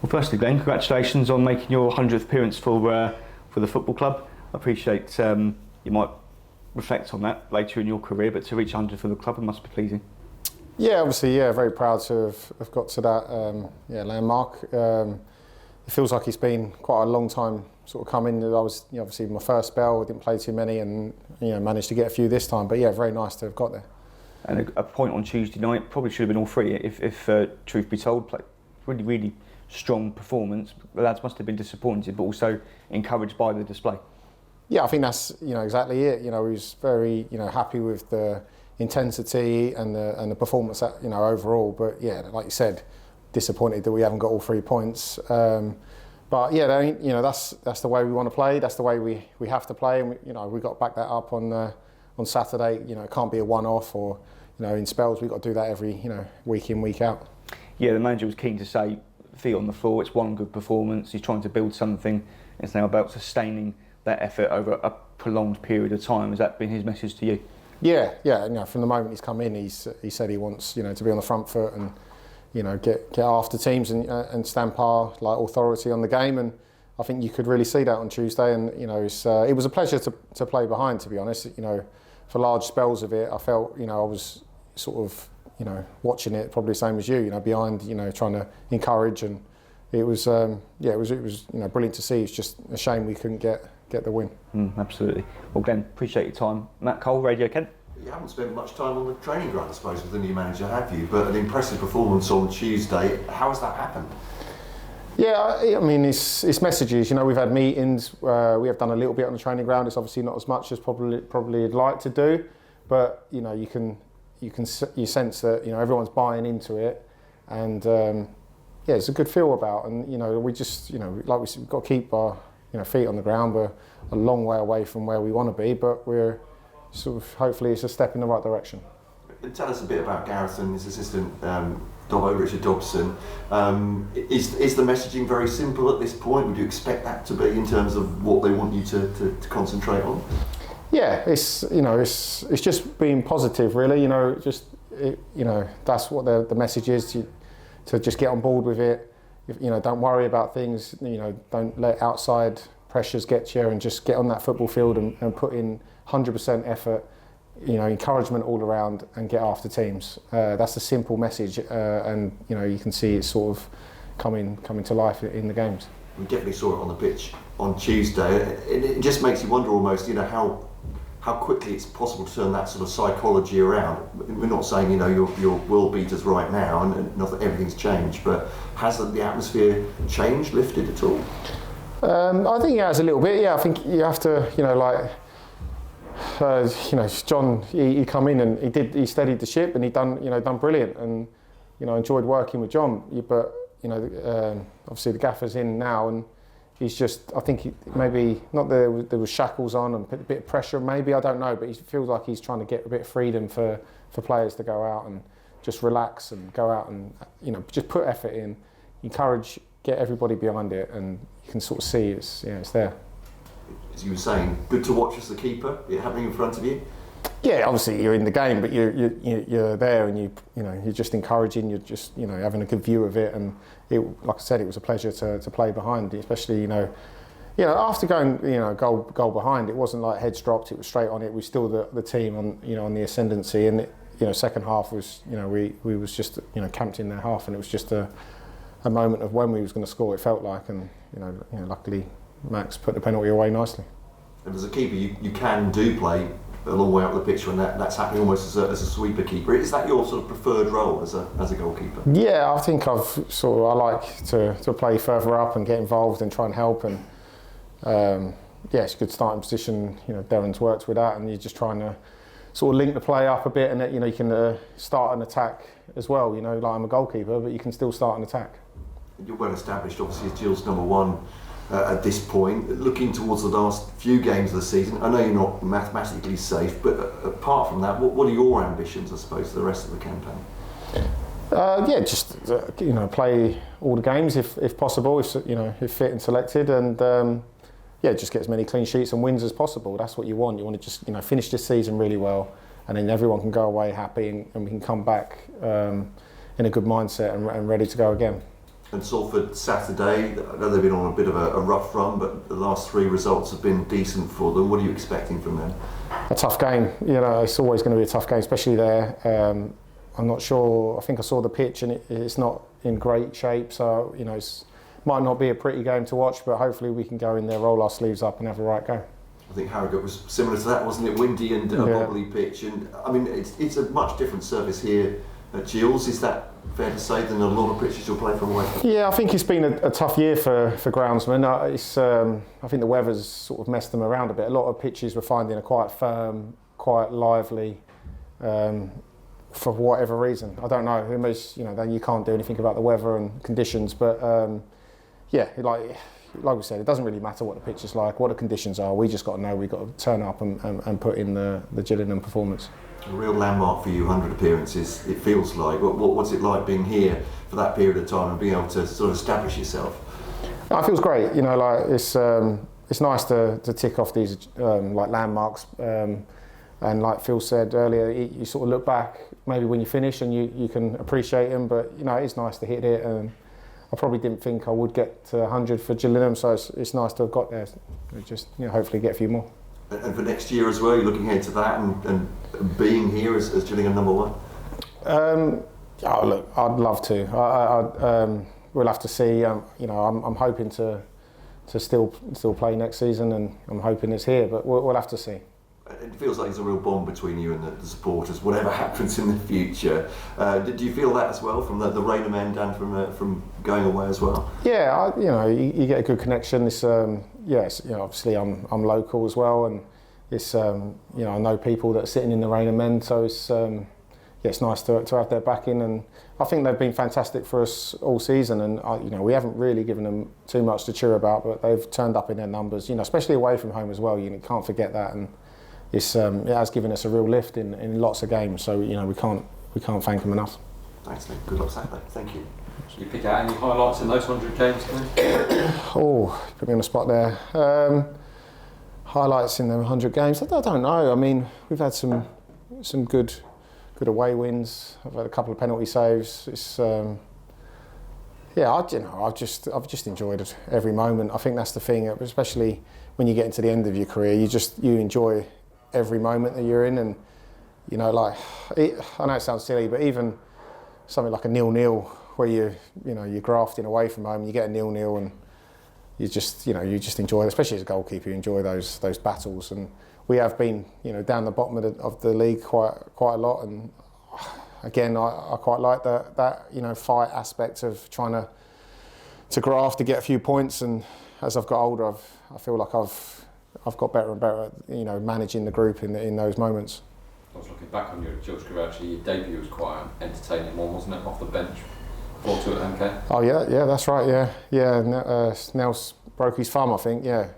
Well, firstly, Glenn, congratulations on making your 100th appearance for the football club. I appreciate you might reflect on that later in your career, but to reach 100 for the club, it must be pleasing. Yeah, obviously, very proud to have got to that landmark. It feels like it's been quite a long time sort of coming. I was obviously my first spell, I didn't play too many, and managed to get a few this time. But yeah, very nice to have got there. And a point on Tuesday night probably should have been all three if truth be told. Really strong performance. The lads must have been disappointed, but also encouraged by the display. Yeah, I think that's exactly it. He was very happy with the intensity and the performance overall. But yeah, like you said, disappointed that we haven't got all 3 points. But yeah, that's the way we want to play. That's the way we have to play, and we got to back that up on Saturday. It can't be a one-off, or in spells we've got to do that every week in, week out. Yeah, the manager was keen to say, feet on the floor. It's one good performance. He's trying to build something. It's now about sustaining that effort over a prolonged period of time. Has that been his message to you? Yeah. From the moment he's come in, he said he wants to be on the front foot and get after teams and stamp our authority on the game. And I think you could really see that on Tuesday. And it was a pleasure to play behind. To be honest, for large spells of it, I felt I was sort of watching it probably the same as you. Behind, trying to encourage, and it was brilliant to see. It's just a shame we couldn't get the win. Absolutely. Well, Glenn, appreciate your time. Matt Cole, Radio Kent. You haven't spent much time on the training ground, I suppose, with the new manager, have you? But an impressive performance on Tuesday. How has that happened? Yeah, I mean, it's messages. We've had meetings. We have done a little bit on the training ground. It's obviously not as much as probably you'd like to do, but you sense that everyone's buying into it, and it's a good feel about. And we just we've got to keep our feet on the ground. We're a long way away from where we want to be, but we're sort of, hopefully it's a step in the right direction. Tell us a bit about Gareth and his assistant, Richard Dobson. Is the messaging very simple at this point? Would you expect that to be in terms of what they want you to concentrate on? Yeah, it's just being positive, really. That's what the message is, to just get on board with it. Don't worry about things. Don't let outside pressures get you, and just get on that football field and put in 100% effort. Encouragement all around, and get after teams. That's a simple message, and you can see it sort of coming to life in the games. We definitely saw it on the pitch on Tuesday. It just makes you wonder almost, how quickly it's possible to turn that sort of psychology around. We're not saying you're world beaters right now, and not that everything's changed, but has the atmosphere changed, lifted at all? I think it has a little bit. Yeah, I think you have to, John, he come in and he steadied the ship, and he done brilliant, and enjoyed working with John. But obviously the gaffer's in now, and he's just, I think maybe not there was shackles on and put a bit of pressure, maybe, I don't know, but he feels like he's trying to get a bit of freedom for players to go out and just relax and go out and just put effort in, encourage, get everybody behind it, and you can sort of see it's there. As you were saying, good to watch as the keeper, it happening in front of you? Yeah, obviously you're in the game, but you're there, and you're just encouraging, you're just having a good view of it, and like I said, it was a pleasure to play behind, especially after going goal behind. It wasn't like heads dropped; it was straight on it. We were still the team on the ascendancy, and second half was we was just camped in their half, and it was just a moment of when we was going to score. It felt like, and luckily Max put the penalty away nicely. And as a keeper, you can play a long way up the pitch when that's happening almost as a sweeper keeper. Is that your sort of preferred role as a goalkeeper? I think I like to play further up and get involved and try and help, and it's a good starting position. Darren's worked with that, and you're just trying to sort of link the play up a bit, and you can start an attack as well. Like I'm a goalkeeper, but you can still start an attack. You're well established, obviously, as Gills number one. At this point, looking towards the last few games of the season, I know you're not mathematically safe, but apart from that, what are your ambitions, I suppose, for the rest of the campaign? Just play all the games if possible, if fit and selected, and just get as many clean sheets and wins as possible. That's what you want. You want to just finish this season really well, and then everyone can go away happy, and we can come back in a good mindset and ready to go again. And Salford Saturday, I know they've been on a bit of a rough run, but the last 3 results have been decent for them. What are you expecting from them? A tough game. It's always going to be a tough game, especially there. I'm not sure. I think I saw the pitch and it's not in great shape, so it might not be a pretty game to watch. But hopefully we can go in there, roll our sleeves up, and have a right go. I think Harrogate was similar to that, wasn't it? Windy and a bobbly pitch, and I mean it's a much different surface here at Gills. Is that fair to say than a lot of pitches you'll play from away? Yeah, I think it's been a tough year for groundsmen. I think the weather's sort of messed them around a bit. A lot of pitches we're finding are quite firm, quite lively, for whatever reason. I don't know. Then you can't do anything about the weather and conditions, but like we said, it doesn't really matter what the pitch is like, what the conditions are. We just got to know we've got to turn up and put in the Gillingham performance. A real landmark for you, 100 appearances, it feels like. What's it like being here for that period of time and being able to sort of establish yourself? It feels great. It's nice to tick off these landmarks. And like Phil said earlier, you sort of look back maybe when you finish and you can appreciate them. But it's nice to hit it. And I probably didn't think I would get to 100 for Gillingham, so it's nice to have got there. Just hopefully get a few more. And for next year as well, you're looking ahead to that and being here as Gillingham number 1? Look, I'd love to. We'll have to see. I'm hoping to still play next season, and I'm hoping it's here, but we'll have to see. It feels like there's a real bond between you and the supporters, whatever happens in the future. Do you feel that as well from the Raynham end and from going away as well? Yeah, you get a good connection. It's obviously I'm local as well, and it's I know people that are sitting in the Raynham end, so it's nice to have their backing, and I think they've been fantastic for us all season, and we haven't really given them too much to cheer about, but they've turned up in their numbers, especially away from home as well. You can't forget that, and it has given us a real lift in lots of games, so we can't thank them enough. Thanks, Nick. Good luck Saturday. Thank you. Can you pick out any highlights in those 100 games? Put me on the spot there. Highlights in the 100 games? I don't know. I mean, we've had some good away wins. I've had a couple of penalty saves. It's I've just enjoyed every moment. I think that's the thing, especially when you get into the end of your career. You enjoy every moment that you're in, and I know it sounds silly, but even something like a 0-0 where you're grafting away from home, you get a 0-0, and you just enjoy it. Especially as a goalkeeper, you enjoy those battles. And we have been down the bottom of the league quite a lot, and again I quite like that fight aspect of trying to graft to get a few points. And as I've got older, I feel like I've got better and better at managing the group in those moments. I was looking back on your Gills career. Actually, your debut was quite an entertaining one, wasn't it? Off the bench, 4-2 at MK. Oh yeah, that's right. Yeah. Nels broke his thumb, I think. Yeah.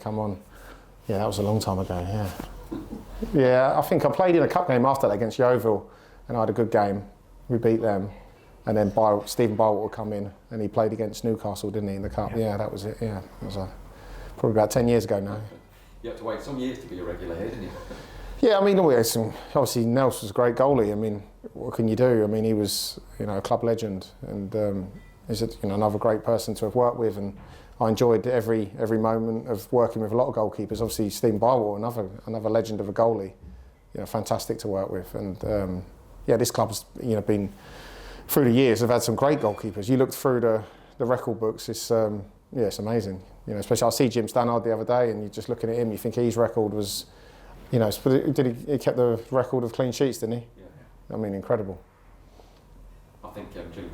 Come on. Yeah, that was a long time ago. Yeah. I think I played in a cup game after that against Yeovil, and I had a good game. We beat them, and then Stephen Bywater would come in, and he played against Newcastle, didn't he, in the cup? Yeah, that was it. Yeah, it was probably about 10 years ago now. You had to wait some years to be a regular here, didn't you? Yeah, I mean, obviously Nels was a great goalie. I mean, what can you do? I mean, he was a club legend, and he's another great person to have worked with, and I enjoyed every moment of working with a lot of goalkeepers. Obviously, Stephen Bywater, another legend of a goalie, fantastic to work with, and this club's been through the years. Have had some great goalkeepers. You look through the record books, it's amazing. Especially I see Jim Stannard the other day, and you're just looking at him, you think his record was. He kept the record of clean sheets, didn't he? Yeah. I mean, incredible. I think Gillingham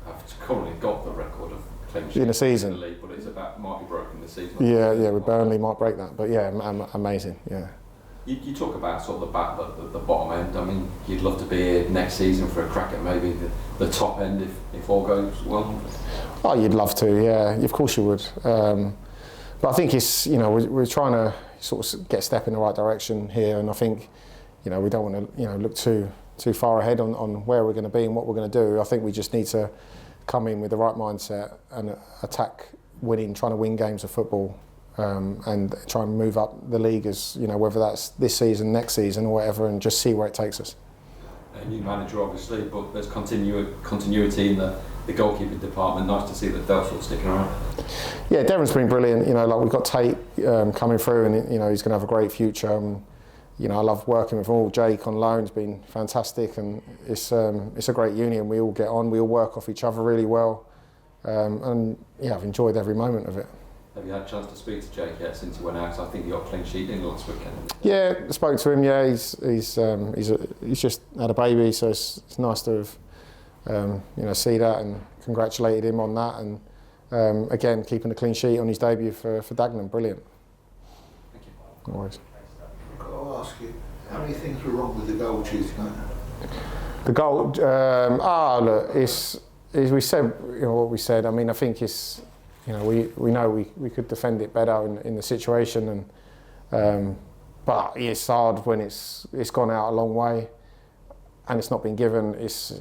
have currently got the record of clean sheets in the season, in the league, but it's might be broken this season. Yeah, with Burnley might break that, but yeah, amazing. Yeah. You talk about sort of the bottom end. I mean, you'd love to be here next season for a crack at maybe the top end if all goes well. Oh, you'd love to, yeah. Of course you would. But I think it's we're trying to sort of get a step in the right direction here, and I think we don't want to look too far ahead on where we're going to be and what we're going to do. I think we just need to come in with the right mindset and attack trying to win games of football, and try and move up the league as whether that's this season, next season, or whatever, and just see where it takes us. A new manager, obviously, but there's continuity in the the goalkeeping department. Nice to see that Del's sort of sticking around. Yeah, Devon's been brilliant. You know, like we've got Tate coming through, and you know he's going to have a great future. You know, I love working with all. Jake on loan's been fantastic, and it's a great union. We all get on, we all work off each other really well, and yeah, I've enjoyed every moment of it. Have you had a chance to speak to Jake yet since he went out? I think he got a clean sheet in last weekend. Yeah, I spoke to him. Yeah, he's just had a baby, so it's nice to have you know, see that and congratulated him on that, and again keeping a clean sheet on his debut for Dagenham, brilliant. Thank you. No worries. I'll ask you, how many things were wrong with the goal Tuesday night? The goal, look, it's we said, you know, what we said. I mean, I think it's, you know, we know we could defend it better in the situation, and but it's hard when it's gone out a long way, and it's not been given. It's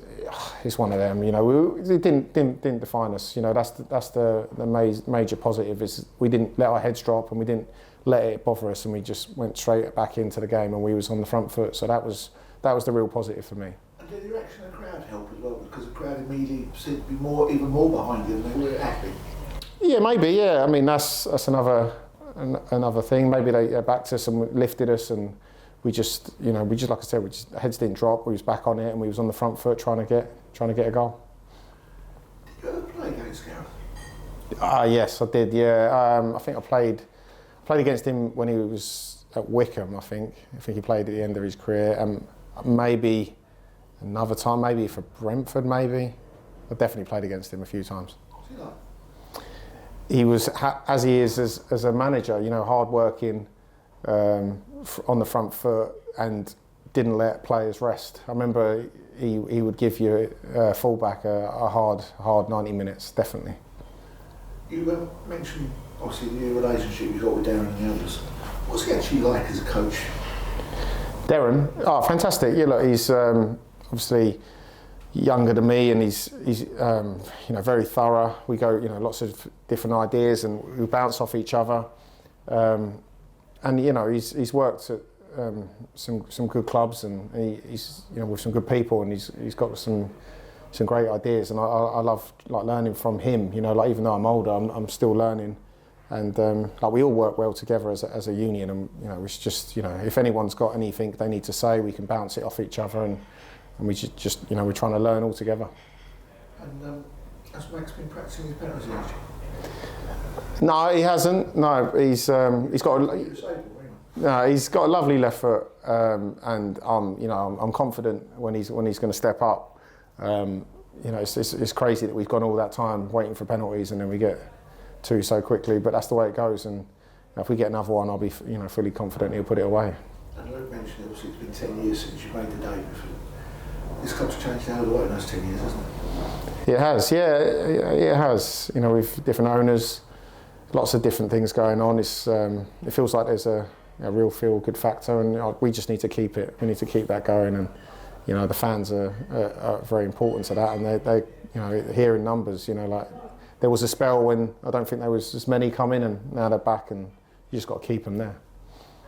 one of them, you know. It didn't define us, you know. That's the major positive is we didn't let our heads drop and we didn't let it bother us, and we just went straight back into the game and we was on the front foot. So that was the real positive for me. And did the reaction of the crowd help as well? Because the crowd immediately seemed to be even more behind you than they were happy. Yeah, maybe. Yeah, I mean that's another thing. Maybe they backed us and lifted us, and we just like I said, heads didn't drop. We was back on it and we was on the front foot trying to get a goal. Did you ever play against Gareth? Yes, I did. Yeah, I think I played against him when he was at Wickham. I think he played at the end of his career. Maybe another time, maybe for Brentford. Maybe I definitely played against him a few times. What's he like? He was, as he is as a manager, you know, hard working, on the front foot, and didn't let players rest. I remember he would give you a fullback a hard 90 minutes, definitely. You mentioned obviously the new relationship you've got with Darren and the others. What's he actually like as a coach? Darren, fantastic. Yeah, look, he's obviously younger than me, and he's you know, very thorough. We go, you know, lots of different ideas, and we bounce off each other. And you know, he's worked at some good clubs, and he's, you know, with some good people, and he's got some great ideas, and I love like learning from him. You know, like even though I'm older, I'm still learning, and like we all work well together as a union, and you know, it's just, you know, if anyone's got anything they need to say, we can bounce it off each other, and we just you know, we're trying to learn all together. And has Max been practicing his penalties actually? No, he hasn't. No, he's got a lovely left foot, and you know, I'm confident when he's going to step up. You know, it's crazy that we've gone all that time waiting for penalties and then we get two so quickly, but that's the way it goes. And if we get another one, I'll be, you know, fully confident he'll put it away. And Luke mentioned obviously it's been 10 years since you made the debut. This club's changed now a lot in those 10 years, hasn't it? It has, yeah, it has. You know, with different owners, lots of different things going on. It's it feels like there's a real feel-good factor, and we just need to keep it. We need to keep that going, and you know, the fans are very important to that, and they you know, here in numbers. You know, like there was a spell when I don't think there was as many coming, and now they're back, and you just got to keep them there.